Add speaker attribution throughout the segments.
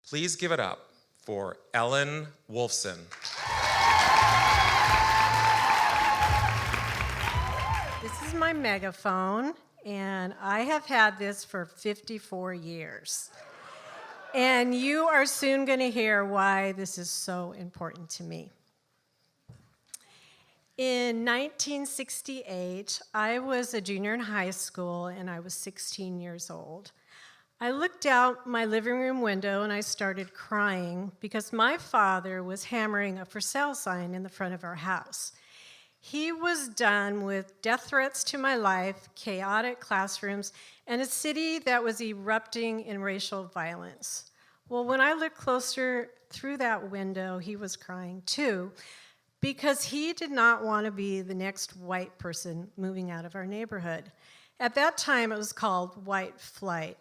Speaker 1: Please give it up for Ellen Wolfson.
Speaker 2: This is my megaphone, and I have had this for 54 years. And you are soon going to hear why this is so important to me. In 1968, I was a junior in high school, and I was 16 years old. I looked out my living room window, and I started crying because my father was hammering a for sale sign in the front of our house. He was done with death threats to my life, chaotic classrooms, and a city that was erupting in racial violence. Well, when I looked closer through that window, he was crying too, because he did not want to be the next white person moving out of our neighborhood. At that time, it was called white flight.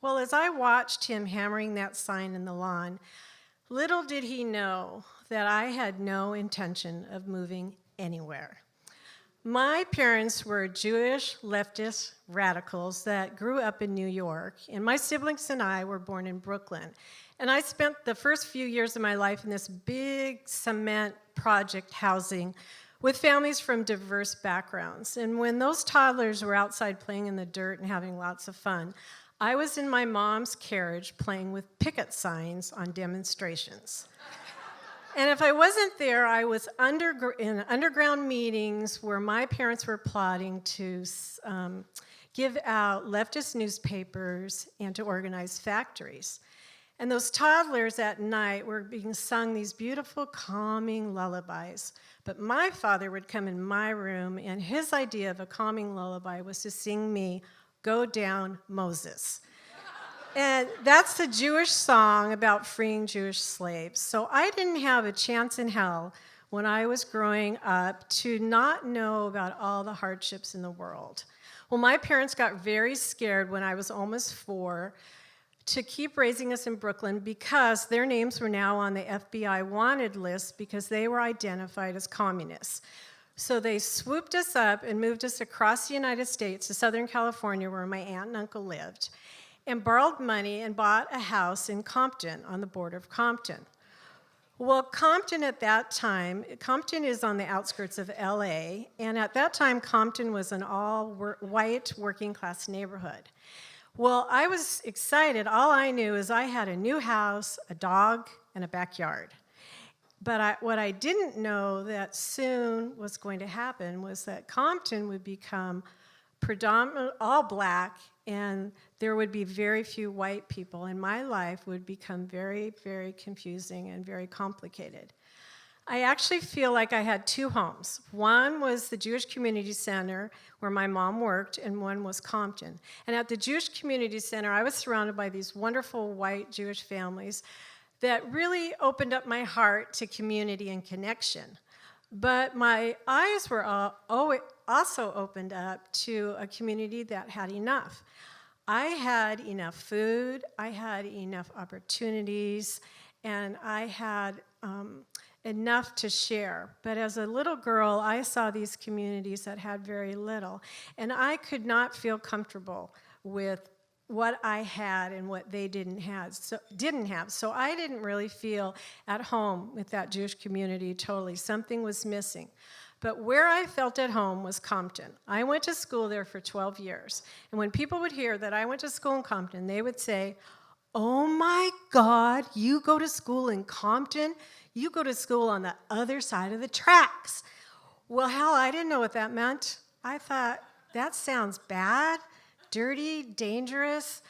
Speaker 2: Well, as I watched him hammering that sign in the lawn, little did he know that I had no intention of moving anywhere. My parents were Jewish leftist radicals that grew up in New York, and my siblings and I were born in Brooklyn. And I spent the first few years of my life in this big cement project housing with families from diverse backgrounds. And when those toddlers were outside playing in the dirt and having lots of fun, I was in my mom's carriage playing with picket signs on demonstrations. And if I wasn't there, I was in underground meetings where my parents were plotting to give out leftist newspapers and to organize factories. And those toddlers at night were being sung these beautiful, calming lullabies. But my father would come in my room, and his idea of a calming lullaby was to sing me, "Go Down, Moses." And that's the Jewish song about freeing Jewish slaves. So I didn't have a chance in hell when I was growing up to not know about all the hardships in the world. Well, my parents got very scared when I was almost 4 to keep raising us in Brooklyn because their names were now on the FBI wanted list because they were identified as communists. So they swooped us up and moved us across the United States to Southern California, where my aunt and uncle lived, and borrowed money and bought a house in Compton on the border of Compton. Well, Compton at that time, Compton is on the outskirts of LA, and at that time, Compton was an all-white working-class neighborhood. Well, I was excited. All I knew is I had a new house, a dog, and a backyard. But what I didn't know that soon was going to happen was that Compton would become predominant, all black, and there would be very few white people, and my life would become very, very confusing and very complicated. I actually feel like I had 2 homes. One was the Jewish Community Center, where my mom worked, and one was Compton. And at the Jewish Community Center, I was surrounded by these wonderful white Jewish families that really opened up my heart to community and connection. But my eyes were also opened up to a community that had enough. I had enough food, I had enough opportunities, and I had enough to share. But as a little girl, I saw these communities that had very little, and I could not feel comfortable with what I had and what they didn't have. So I didn't really feel at home with that Jewish community totally. Something was missing. But where I felt at home was Compton. I went to school there for 12 years. And when people would hear that I went to school in Compton, they would say, "Oh my God, you go to school in Compton? You go to school on the other side of the tracks." Well, hell, I didn't know what that meant. I thought, that sounds bad, dirty, dangerous.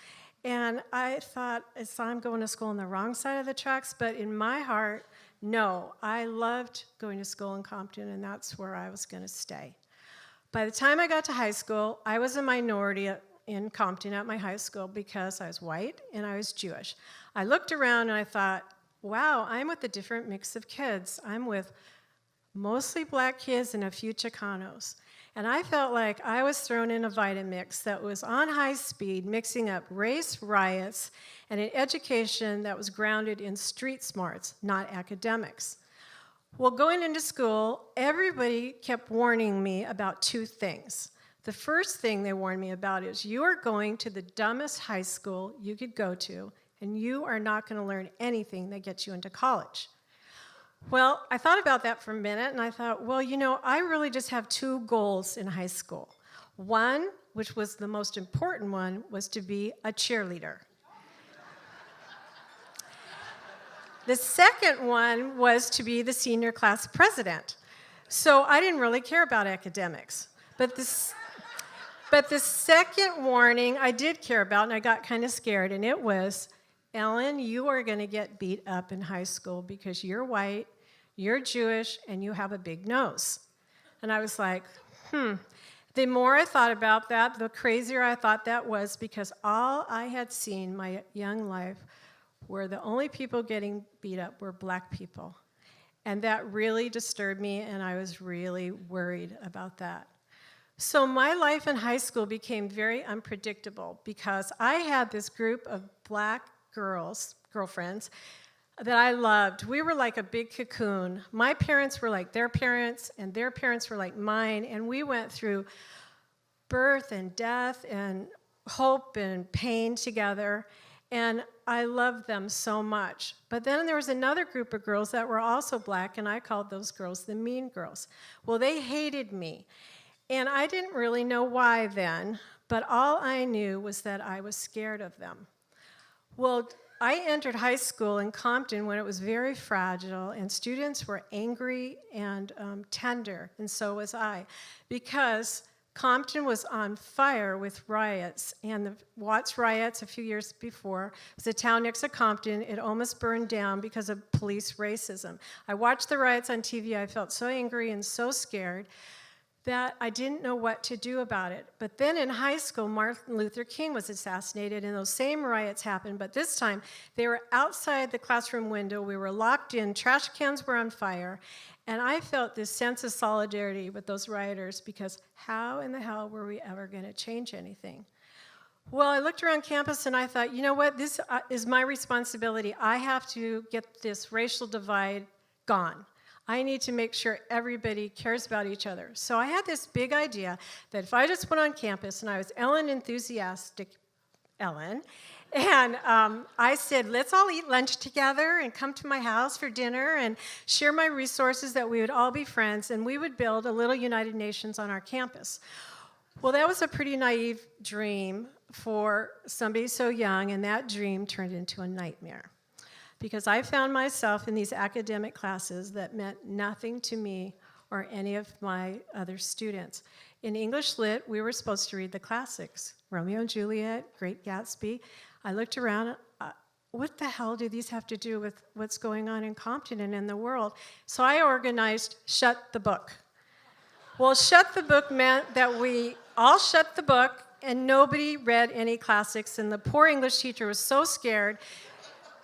Speaker 2: And I thought, I'm going to school on the wrong side of the tracks. But in my heart, no, I loved going to school in Compton, and that's where I was going to stay. By the time I got to high school, I was a minority in Compton at my high school because I was white and I was Jewish. I looked around and I thought, wow, I'm with a different mix of kids. I'm with mostly black kids and a few Chicanos. And I felt like I was thrown in a Vitamix that was on high speed, mixing up race riots and an education that was grounded in street smarts, not academics. Well, going into school, everybody kept warning me about 2 things. The first thing they warned me about is, you are going to the dumbest high school you could go to, and you are not going to learn anything that gets you into college. Well, I thought about that for a minute, and I thought, well, I really just have two goals in high school. One, which was the most important one, was to be a cheerleader. The second one was to be the senior class president. So I didn't really care about academics. But the second warning I did care about, and I got kind of scared, and it was, Ellen, you are going to get beat up in high school because you're white, you're Jewish, and you have a big nose. And I was like, The more I thought about that, the crazier I thought that was, because all I had seen my young life were the only people getting beat up were black people. And that really disturbed me, and I was really worried about that. So my life in high school became very unpredictable because I had this group of black girlfriends, that I loved. We were like a big cocoon. My parents were like their parents, and their parents were like mine, and we went through birth and death and hope and pain together, and I loved them so much. But then there was another group of girls that were also black, and I called those girls the mean girls. Well, they hated me, and I didn't really know why then, but all I knew was that I was scared of them. Well, I entered high school in Compton when it was very fragile, and students were angry and tender, and so was I, because Compton was on fire with riots, and the Watts riots a few years before was a town next to Compton. It almost burned down because of police racism. I watched the riots on TV. I felt so angry and so scared that I didn't know what to do about it. But then in high school, Martin Luther King was assassinated, and those same riots happened, but this time they were outside the classroom window. We were locked in, trash cans were on fire, and I felt this sense of solidarity with those rioters, because how in the hell were we ever going to change anything? Well, I looked around campus and I thought, you know what, this is my responsibility. I have to get this racial divide gone. I need to make sure everybody cares about each other. So I had this big idea that if I just went on campus, and I was Ellen enthusiastic Ellen, and I said, let's all eat lunch together and come to my house for dinner and share my resources, that we would all be friends, and we would build a little United Nations on our campus. Well, that was a pretty naive dream for somebody so young, and that dream turned into a nightmare, because I found myself in these academic classes that meant nothing to me or any of my other students. In English Lit, we were supposed to read the classics, Romeo and Juliet, Great Gatsby. I looked around, what the hell do these have to do with what's going on in Compton and in the world? So I organized Shut the Book. Well, Shut the Book meant that we all shut the book and nobody read any classics, and the poor English teacher was so scared,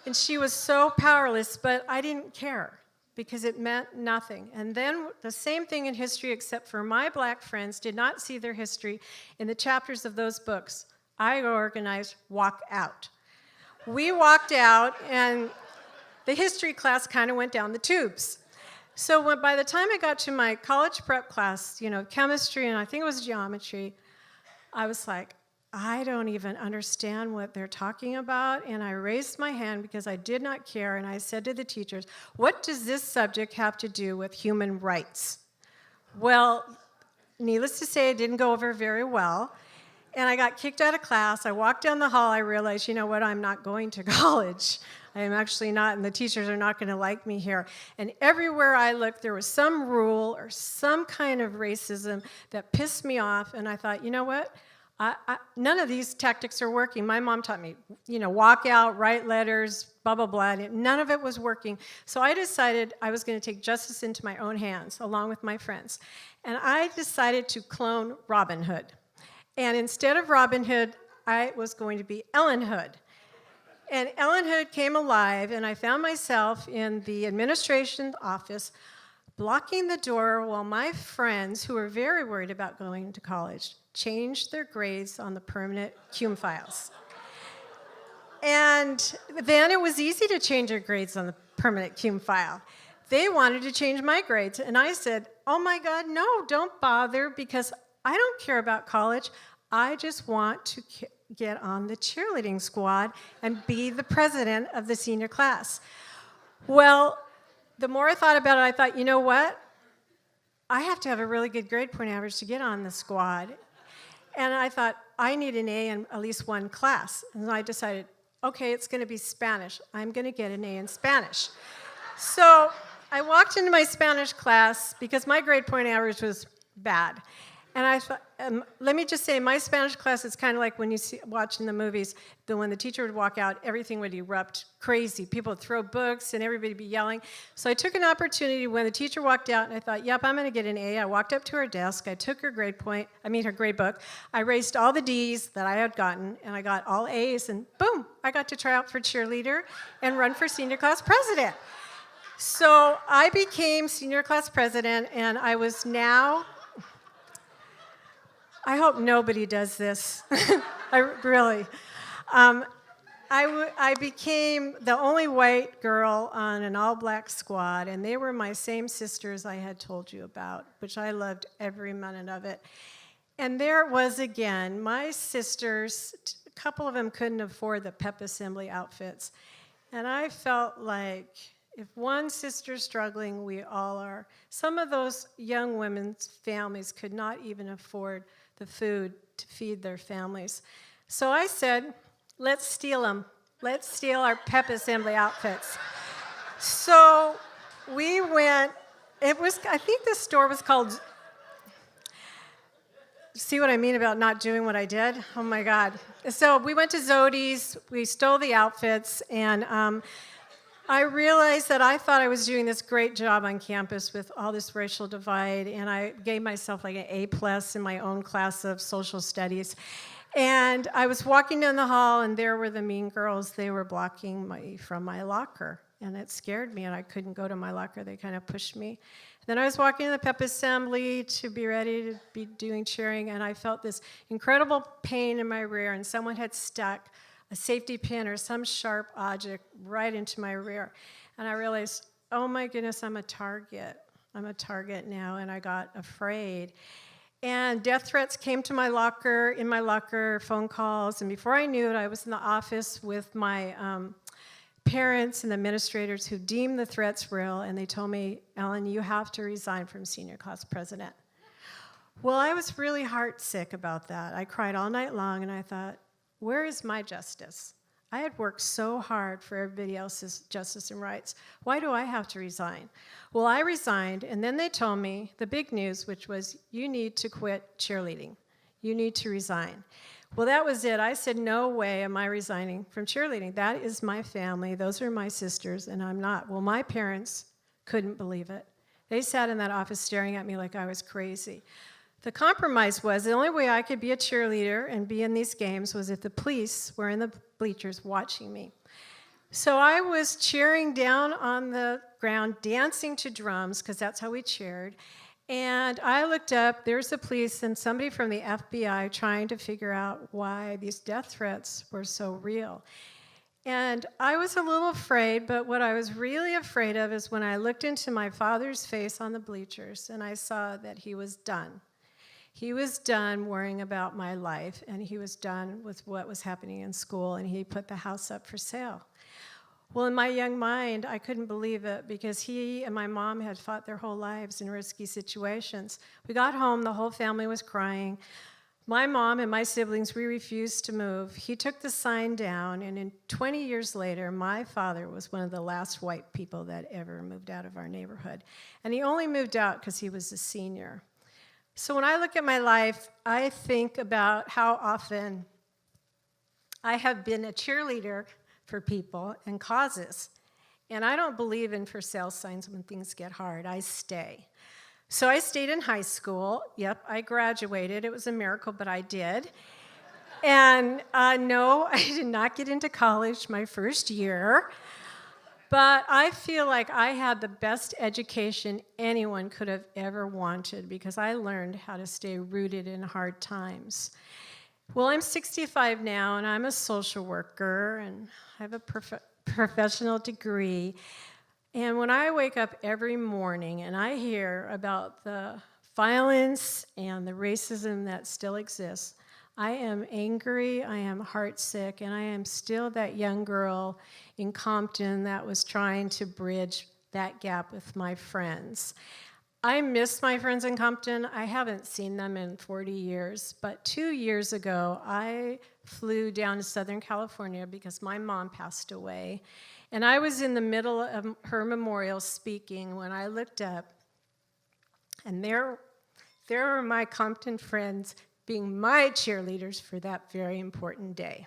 Speaker 2: and she was so powerless, but I didn't care because it meant nothing. And then the same thing in history, except for my black friends did not see their history in the chapters of those books. I organized Walk Out. We walked out, and the history class kind of went down the tubes. So by the time I got to my college prep class, chemistry, and I think it was geometry, I was like, I don't even understand what they're talking about, and I raised my hand because I did not care, and I said to the teachers, what does this subject have to do with human rights? Well, needless to say, it didn't go over very well, and I got kicked out of class. I walked down the hall. I realized, you know what, I'm not going to college. I am actually not, and the teachers are not going to like me here. And everywhere I looked, there was some rule or some kind of racism that pissed me off, and I thought, you know what? None of these tactics are working. My mom taught me, walk out, write letters, blah, blah, blah. None of it was working. So I decided I was going to take justice into my own hands, along with my friends. And I decided to clone Robin Hood. And instead of Robin Hood, I was going to be Ellen Hood. And Ellen Hood came alive, and I found myself in the administration office blocking the door while my friends, who were very worried about going to college, changed their grades on the permanent cum files. And then it was easy to change their grades on the permanent cum file. They wanted to change my grades, and I said, oh my God, no, don't bother, because I don't care about college. I just want to get on the cheerleading squad and be the president of the senior class. Well, the more I thought about it, I thought, you know what? I have to have a really good grade point average to get on the squad. And I thought, I need an A in at least one class. And I decided, okay, it's going to be Spanish. I'm going to get an A in Spanish. So I walked into my Spanish class because my grade point average was bad. And I thought, let me just say, my Spanish class is kind of like when you watch in the movies, when the teacher would walk out, everything would erupt crazy. People would throw books and everybody would be yelling. So I took an opportunity when the teacher walked out, and I thought, yep, I'm going to get an A. I walked up to her desk. I took her her grade book. I erased all the D's that I had gotten, and I got all A's, and boom, I got to try out for cheerleader and run for senior class president. So I became senior class president, and I was now... I hope nobody does this. I became the only white girl on an all-black squad, and they were my same sisters I had told you about, which I loved every minute of it. And there it was again. My sisters, a couple of them couldn't afford the pep assembly outfits, and I felt like if one sister's struggling, we all are. Some of those young women's families could not even afford the food to feed their families. So I said, let's steal them. Let's steal our pep assembly outfits. So we went, I think the store was called, see what I mean about not doing what I did? Oh my God. So we went to Zodi's, we stole the outfits, and I realized that I thought I was doing this great job on campus with all this racial divide, and I gave myself like an A+ in my own class of social studies. And I was walking down the hall, and there were the mean girls. They were blocking me from my locker, and it scared me, and I couldn't go to my locker. They kind of pushed me. Then I was walking to the pep assembly to be ready to be doing cheering, and I felt this incredible pain in my rear, and someone had stuck a safety pin or some sharp object right into my rear. And I realized, oh my goodness, I'm a target. I'm a target now, and I got afraid. And death threats came to my locker, phone calls, and before I knew it, I was in the office with my parents and administrators who deemed the threats real, and they told me, Ellen, you have to resign from senior class president. Well, I was really heartsick about that. I cried all night long, and I thought, where is my justice? I had worked so hard for everybody else's justice and rights. Why do I have to resign? Well, I resigned, and then they told me the big news, which was, you need to quit cheerleading. You need to resign. Well, that was it. I said, no way am I resigning from cheerleading. That is my family. Those are my sisters, and I'm not. Well, my parents couldn't believe it. They sat in that office staring at me like I was crazy. The compromise was the only way I could be a cheerleader and be in these games was if the police were in the bleachers watching me. So I was cheering down on the ground, dancing to drums, because that's how we cheered. And I looked up, there's the police and somebody from the FBI trying to figure out why these death threats were so real. And I was a little afraid, but what I was really afraid of is when I looked into my father's face on the bleachers and I saw that he was done. He was done worrying about my life, and he was done with what was happening in school, and he put the house up for sale. Well, in my young mind, I couldn't believe it because he and my mom had fought their whole lives in risky situations. We got home, the whole family was crying. My mom and my siblings, we refused to move. He took the sign down, and 20 years later, my father was one of the last white people that ever moved out of our neighborhood. And he only moved out because he was a senior. So when I look at my life, I think about how often I have been a cheerleader for people and causes. And I don't believe in for sale signs when things get hard. I stay. So I stayed in high school. Yep, I graduated. It was a miracle, but I did. And no, I did not get into college my first year. But I feel like I had the best education anyone could have ever wanted because I learned how to stay rooted in hard times. Well, I'm 65 now, and I'm a social worker, and I have a professional degree. And when I wake up every morning and I hear about the violence and the racism that still exists, I am angry, I am heartsick, and I am still that young girl in Compton that was trying to bridge that gap with my friends. I miss my friends in Compton. I haven't seen them in 40 years, but 2 years ago, I flew down to Southern California because my mom passed away. And I was in the middle of her memorial speaking when I looked up, and there were my Compton friends being my cheerleaders for that very important day.